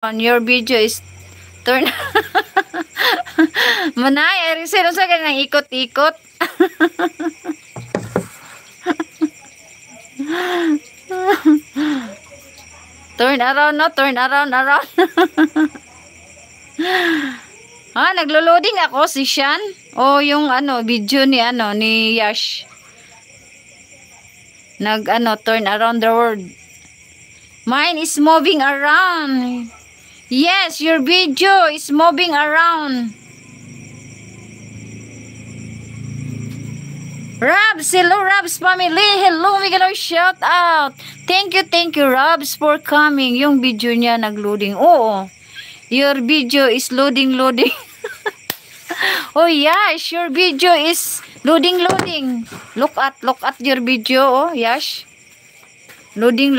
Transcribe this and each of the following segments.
on your video is turn manay erisin sa ganang ikot-ikot. Turn around, no, turn around. Naglo-loading ako si Shan o yung video ni Yash, turn around the world. Mine is moving around. Yes, your video is moving around. Rabs, hello Rabs family. Hello, Miguel, shout out. Thank you Rabs for coming. Yung video niya nag-loading. Oo. Your video is loading. Oh yes, your video is loading. Look at your video, oh, Yash. Loading.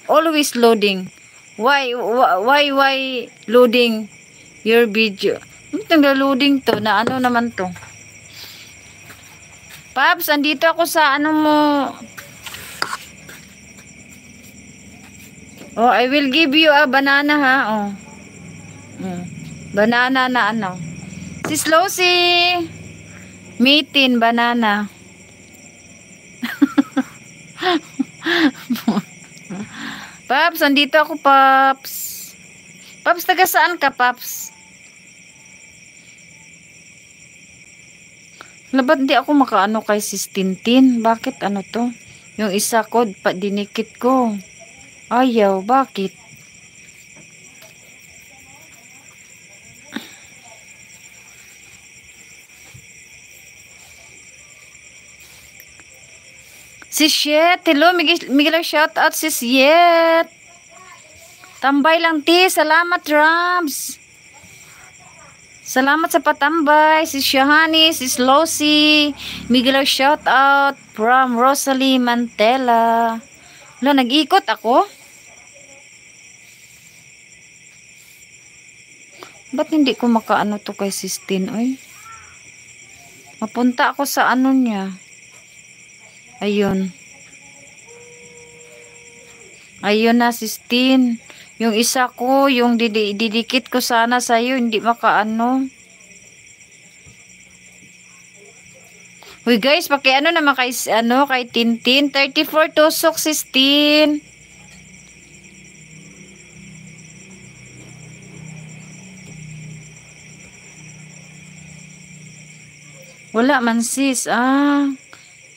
Always loading. Why loading your video? Itong loading to na naman to. Paps, andito ako sa mo. Oh, I will give you a banana, ha. Oh. Banana na Si Slowsy. Meetin banana. Paps, andito ako, Paps. Paps, taga saan ka, Paps? Labat di ako makaano kay sis Tintin. Bakit to? Yung isa ko, dinikit ko. Ayaw, bakit? Sis Yet, hello, Miguel shout out sis Yet. Tambay lang ti, salamat Rams. Salamat sa patambay, sis Shahani, sis Losi. Miguel shout out from Rosalie Mantela. Wala, nag-ikot ako. Ba't hindi ko makaano to kay sis Tin, oy? Mapunta ako sa niya. Ayun. Ayun na, sis Tin. Yung isa ko, yung didikit ko sana sa'yo, hindi makaano. Uy guys, naman kay, kay Tintin. 34 tusok, sis Tin. Wala man sis,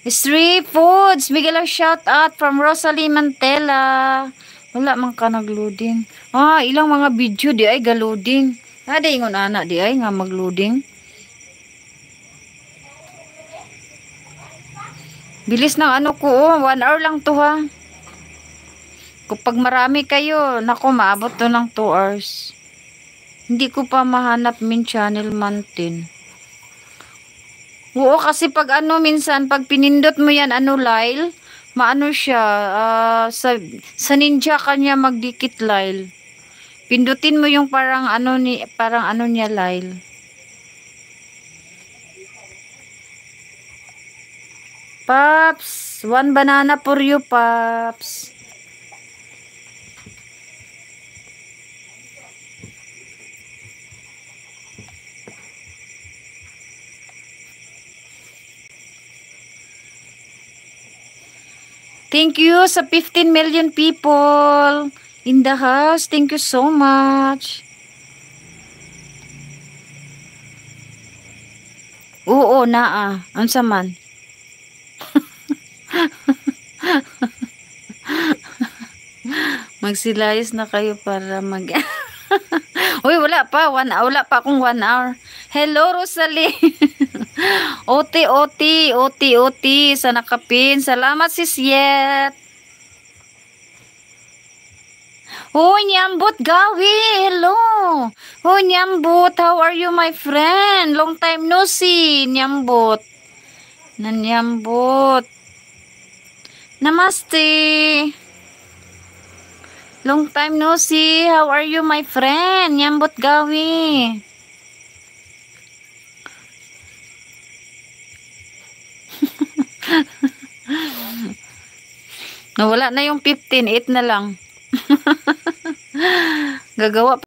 Street Foods, Miguel shout out from Rosalie Mantela. Wala man ka nag-loading. Ilang mga video di ay ga-loading. Di ingon anak di ay nga mag-loading. Bilis ng ko, 1 hour lang to, ha. Kapag marami kayo, nako, maabot to ng 2 hours. Hindi ko pa mahanap min channel mantin. Oo, kasi pag minsan, pag pinindot mo yan, Lyle, maano siya, sa ninja kanya magdikit, Lyle. Pindutin mo yung parang niya, Lyle. Paps, 1 banana for you, Paps. Thank you sa 15 million people in the house. Thank you so much. Oo, unsa man. Magsilayas na kayo para mag... Uy, wala pa akong 1 hour. Hello, Rosalie. OT sa nakapin. Salamat sis Yet. Nyambut Gawi. Hello. Nyambut, how are you my friend? Long time no see. Nyambut. Namaste. Long time no see. How are you my friend? Nyambut Gawi. Nawala na yung 15, 8 na lang. Gagawa